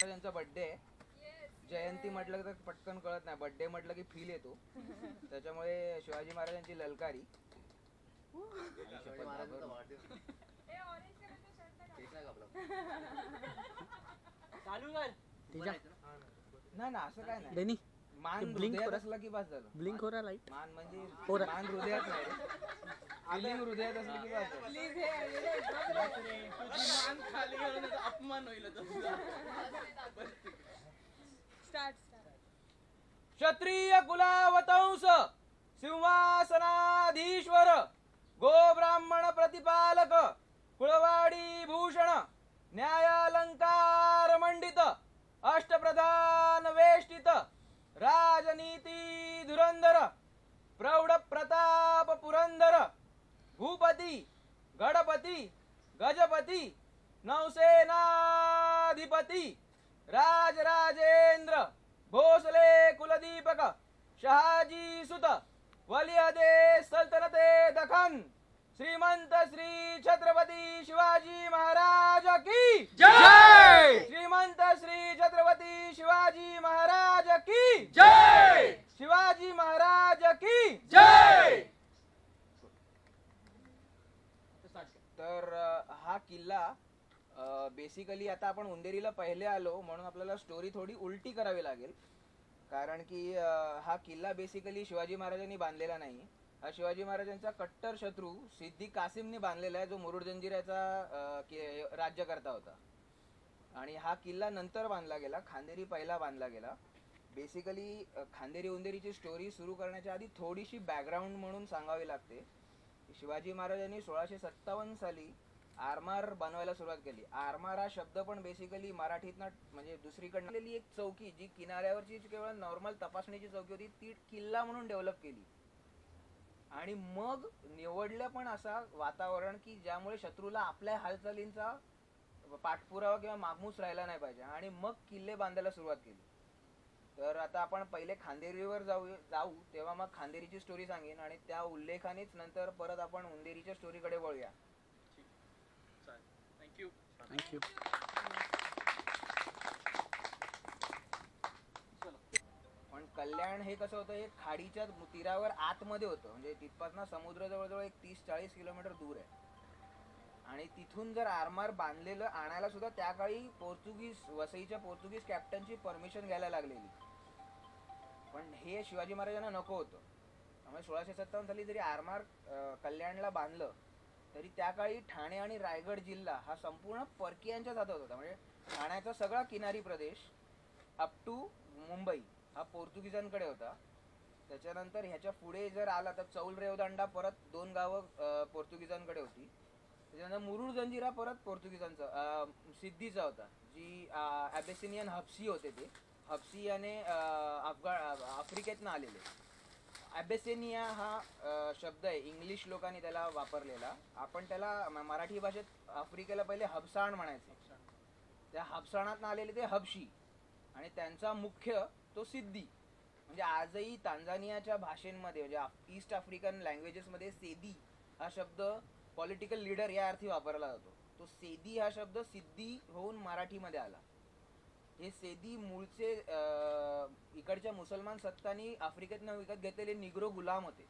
आता त्यांचा बर्थडे आहे. जयंती म्हटलं तर पटकन कळत नाही, बर्थडे म्हटलं की फील येतो. त्याच्यामुळे शिवाजी महाराजांची ललकारी नाही ना, असं काय नाही. मान हृदयात असला की बस झालं. ब्लिंक हो रहा लाइट. मान म्हणजे मान हृदयात नाही, फिलिंग हृदयात असली की बस झालं. मान खाली घालून अपमान होईल. क्षत्रिय कुलावतंस सिंहासनाधीश्वर गोब्राह्मण प्रतिपालक कुळवाडी भूषण न्यायालंकार मंडित अष्टप्रधान वेष्टित राजनीती धुरंधर प्रौढ प्रताप पुरंदर भूपती गणपती गजपती नौसेनाधिपती राजराजेंद्र भोसले कुलदीपक शहाजी सुत वलियदे सल्तनते दखन श्रीमंत श्री छत्रपती शिवाजी महाराज की जय. श्रीमंत श्री छत्रपती शिवाजी महाराज की जय. शिवाजी महाराज की जय. तर हा किल्ला बेसिकली आता आपण उंदेरीला पहिले आलो म्हणून आपल्याला स्टोरी थोडी उलटी करावी लागेल, कारण की हा किल्ला बेसिकली शिवाजी महाराजांनी बांधलेला नाही. हा शिवाजी महाराजांचा कट्टर शत्रू सिद्दी कासिमने बांधलेला आहे, जो मुरुड जंजिऱ्याचा राज्यकर्ता होता. आणि हा किल्ला नंतर बांधला गेला, खांदेरी पहिला बांधला गेला. बेसिकली खांदेरी उंदेरीची स्टोरी सुरू करण्याच्या आधी थोडीशी बॅकग्राऊंड म्हणून सांगावी लागते. शिवाजी महाराजांनी 1657 साली आरमार बनवायला सुरुवात केली. आरमार हा शब्द पण बेसिकली मराठीतनं म्हणजे दुसरीकडनं आलेली एक चौकी, जी किनाऱ्यावरची केवळ नॉर्मल तपासणीची चौकी होती, ती किल्ला म्हणून डेव्हलप केली. आणि मग निवडलं पण असा वातावरण की ज्यामुळे शत्रूला आपल्या हालचालींचा पाठपुरावा किंवा मागमूस राहिला नाही पाहिजे, आणि मग किल्ले बांधायला सुरुवात केली. तर आता आपण पहिले खांदेरीवर जाऊ तेव्हा मग खांदेरीची स्टोरी सांगेन, आणि त्या उल्लेखानेच नंतर परत आपण उंदेरीच्या स्टोरीकडे वळूया. थँक्यू. थँक्यू. पण कल्याण हे कसं होतं, हे खाडीच्या तीरावर आतमध्ये होतं, म्हणजे तिथपासून समुद्र जवळजवळ एक 30-40 किलोमीटर दूर आहे. आणि तिथून जर आरमार बांधलेलं आणायला सुद्धा त्या काळी वसईच्या पोर्तुगीज कॅप्टनची परमिशन घ्यायला लागलेली. पण हे शिवाजी महाराजांना नको होतं. त्यामुळे 1657 साली जरी आरमार कल्याणला बांधलं तरी त्या काळी ठाणे आणि रायगड जिल्हा हा संपूर्ण परकीयांच्या हातात होता. म्हणजे ठाण्याचा सगळा किनारी प्रदेश अप टू मुंबई हा पोर्तुगीजांकडे होता. त्याच्यानंतर ह्याच्या पुढे जर आला तर चौल रेवदंडा परत 2 गावं पोर्तुगीजांकडे होती. त्याच्यानंतर मुरुड जंजिरा परत पोर्तुगीजांचा सिद्धीचा होता, जी ॲबेसिनियन हब्सी होते. ते हब्सी याने आफ्रिकेतनं आलेले. ॲबेसिनिया हा शब्द आहे, इंग्लिश लोकांनी त्याला वापरलेला. आपण त्याला मराठी भाषेत आफ्रिकेला पहिले हबसाण म्हणायचे. त्या हबसाणातनं आलेले ते हबशी, आणि त्यांचा मुख्य तो सिद्धी. म्हणजे आजही तांझानियाच्या भाषेमध्ये म्हणजे ईस्ट आफ्रिकन लँग्वेजेसमध्ये सेदी हा शब्द पॉलिटिकल लीडर या अर्थी वापरला जातो. तो सेदी हा शब्द सिद्धी होऊन मराठीमध्ये आला. हे सेदी मूळचे इकडच्या मुसलमान सत्तांनी आफ्रिकेतनं विकत घेतलेले निग्रो गुलाम होते.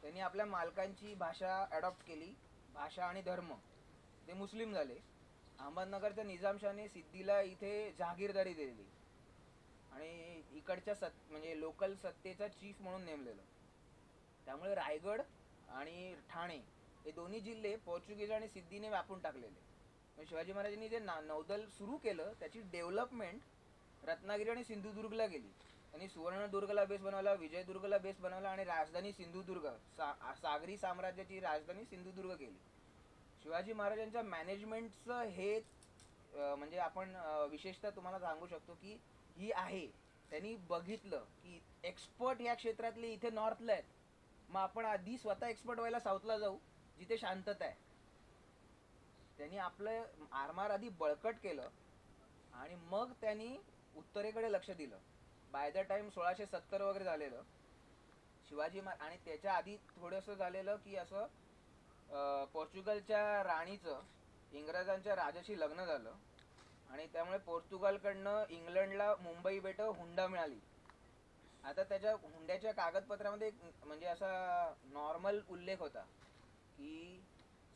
त्यांनी आपल्या मालकांची भाषा अडॉप्ट केली, भाषा आणि धर्म. ते मुस्लिम झाले. अहमदनगरच्या निजामशाने सिद्धीला इथे जहागीरदारी दिली आणि इकडच्या म्हणजे लोकल सत्तेचा चीफ म्हणून नेमलेलं. त्यामुळे रायगड आणि ठाणे हे दोन्ही जिल्हे पोर्चुगीज आणि सिद्धीने व्यापून टाकलेले. शिवाजी महाराजांनी जे नौदल सुरू केलं त्याची डेव्हलपमेंट रत्नागिरी आणि सिंधुदुर्गला गेली. त्यांनी सुवर्णदुर्गला बेस बनवला, विजयदुर्गला बेस बनवला, आणि राजधानी सिंधुदुर्ग सागरी साम्राज्याची राजधानी सिंधुदुर्ग केली. शिवाजी महाराजांच्या मॅनेजमेंटचं हे म्हणजे आपण विशेषतः तुम्हाला सांगू शकतो की ही आहे. त्यांनी बघितलं की एक्सपर्ट या क्षेत्रातले इथे नॉर्थला आहेत, मग आपण आधी स्वतः एक्सपर्ट व्हायला साऊथला जाऊ जिथे शांतता आहे. त्यांनी आपलं आरमार आधी बळकट केलं आणि मग त्यांनी उत्तरेकडे लक्ष दिलं. बाय द टाइम 1670 वगैरे झालेलं. शिवाजी आणि त्याच्या आधी थोडंसं झालेलं की असं पोर्चुगलच्या राणीचं इंग्रजांच्या राजाशी लग्न झालं आणि त्यामुळे पोर्तुगालकडनं इंग्लंडला मुंबई बेट हुंडा मिळाली. आता त्याच्या हुंड्याच्या कागदपत्रामध्ये एक म्हणजे असा नॉर्मल उल्लेख होता की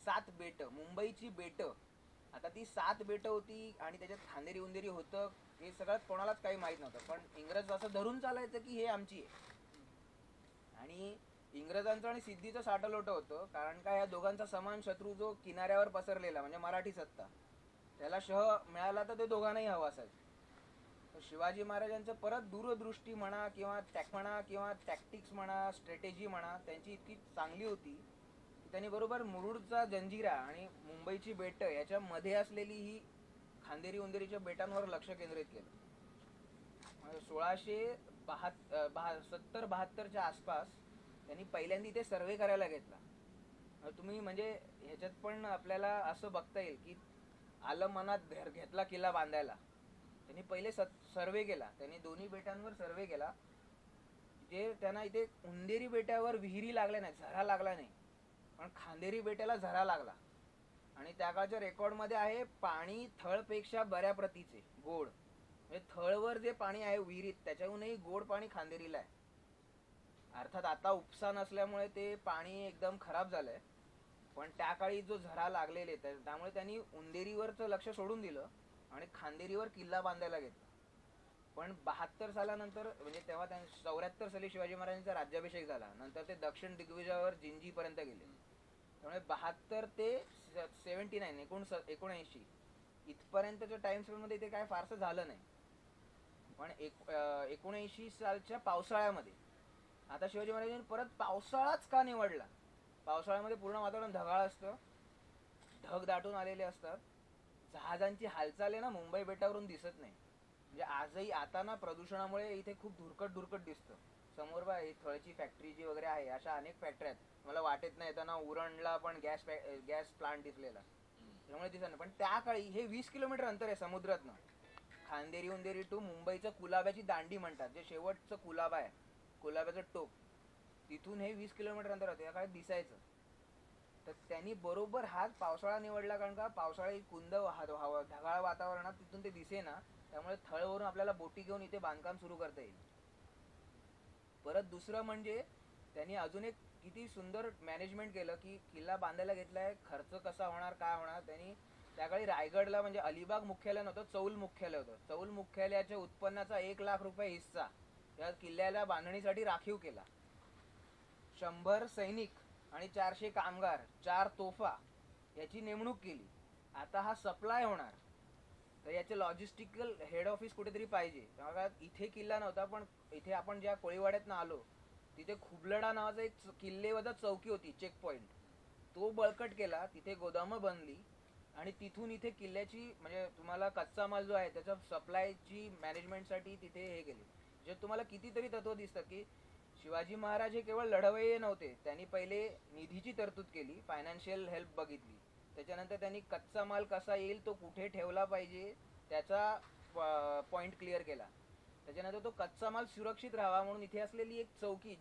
7 बेट, मुंबईची बेट. आता ती 7 बेट होती आणि त्याच्यात खांदेरी उंदेरी होतं, हे सगळं कोणालाच काही माहित नव्हतं. पण इंग्रज असं धरून चालायचं की हे आमची आहे. आणि इंग्रजांचं आणि सिद्धीचं साठलोटं होतं, कारण का या दोघांचा समान शत्रू जो किनाऱ्यावर पसरलेला म्हणजे मराठी सत्ता, त्याला शह मिळाला तर ते दोघांनाही हवा असायचं. तर शिवाजी महाराजांचं परत दूरदृष्टी म्हणा किंवा टॅक्टिक्स म्हणा, स्ट्रॅटेजी म्हणा, त्यांची इतकी चांगली होती की त्यांनी बरोबर मुरुडचा जंजिरा आणि मुंबईची बेट याच्यामध्ये असलेली ही खांदेरी उंदेरीच्या बेटांवर लक्ष केंद्रित केलं. 1670-72च्या आसपास त्यांनी पहिल्यांदा इथे सर्वे करायला घेतला. तुम्ही म्हणजे ह्याच्यात पण आपल्याला असं बघता येईल की आलं मनात घेतला किल्ला बांधायला. त्यांनी पहिले सर्वे केला, त्यांनी दोन्ही बेटांवर सर्वे केला. जे त्यांना इथे उंदेरी बेटावर विहिरी लागल्या नाही, झरा लागला नाही, पण खांदेरी बेटाला झरा लागला. आणि त्या काळच्या रेकॉर्डमध्ये आहे पाणी थळपेक्षा बऱ्या प्रतीचे गोड, म्हणजे थळवर जे पाणी आहे विहिरीत त्याच्याहूनही गोड पाणी खांदेरीला आहे. अर्थात आता उपसा नसल्यामुळे ते पाणी एकदम खराब झालंय, पण त्या काळी जो झरा लागलेले त्यामुळे त्यांनी उंदेरीवरचं लक्ष सोडून दिलं आणि खांदेरीवर किल्ला बांधायला घेतला. पण 72 सालानंतर म्हणजे तेव्हा 74 साली शिवाजी महाराजांचा राज्याभिषेक झाला. नंतर ते दक्षिण दिग्विजयावर जिंजीपर्यंत गेले. त्यामुळे 72 ते 79 इथपर्यंतच्या टाइम स्पेनमध्ये इथे काय फारसं झालं नाही. पण 79 सालच्या पावसाळ्यामध्ये आता शिवाजी महाराजांनी परत पावसाळाच का निवडला? पावसाळ्यामध्ये पूर्ण वातावरण ढगाळ असतं, ढग दाटून आलेले असतात, जहाजांची हालचाल आहे ना मुंबई बेटावरून दिसत नाही. म्हणजे आजही आता ना प्रदूषणामुळे इथे खूप धुरकट दिसतं. समोर बा ही थळची फॅक्टरी जी वगैरे आहे, अशा अनेक फॅक्टऱ्या आहेत. मला वाटेत नाही येताना उरणला पण गॅस प्लांट दिसलेला, त्यामुळे दिसत नाही. पण त्या काळी हे 20 किलोमीटर अंतर आहे समुद्रातनं. खांदेरी उंदेरी टू मुंबईचं कुलाब्याची दांडी म्हणतात, जे शेवटचं कुलाबा आहे, कुलाब्याचं टोक, तिथून हे 20 किलोमीटर अंतर होतं. या काळात दिसायचं. तर त्यांनी बरोबर हाच पावसाळा निवडला, कारण का पावसाळी कुंद ढगाळ वातावरणात तिथून ते दिसे ना, त्यामुळे थळवरून आपल्याला बोटी घेऊन इथे बांधकाम सुरू करता येईल. परत दुसरं म्हणजे त्यांनी अजून एक किती सुंदर मॅनेजमेंट केलं की किल्ला बांधायला घेतलाय, खर्च कसा होणार काय होणार. त्यांनी त्याकाळी रायगडला म्हणजे अलिबाग मुख्यालय नव्हतं, चौल मुख्यालय होतं. चौल मुख्यालयाच्या उत्पन्नाचा 1 लाख रुपये हिस्सा या किल्ल्याला बांधणीसाठी राखीव केला. 100 सैनिक आणि 400 कामगार, 4 तोफा याची नेमणूक केली. आता हा सप्लाय होणार, तर याचे लॉजिस्टिकल हेड ऑफिस कुठेतरी पाहिजे. तेव्हा इथे किल्ला नव्हता, पण इथे आपण ज्या कोळीवाड्यातनं आलो तिथे खुबलडा नावाचा एक किल्लेवजा चौकी होती, चेक पॉइंट, तो बळकट केला, तिथे गोदामं बनली आणि तिथून इथे किल्ल्याची म्हणजे तुम्हाला कच्चा माल जो आहे त्याच्या सप्लायची मॅनेजमेंटसाठी तिथे हे केले. जे तुम्हाला कितीतरी तत्व दिसतात की शिवाजी महाराज हे केवळ लढवय्ये नव्हते, त्यांनी पहिले निधीची तरतूद केली, फायनान्शियल हेल्प बघितली. त्याच्यानंतर त्यांनी कच्चा माल कसा येईल, तो कुठे ठेवला पाहिजे त्याचा पॉइंट क्लिअर केला. त्याच्यानंतर तो कच्चा माल सुरक्षित राहावा म्हणून इथे असलेली एक चौकी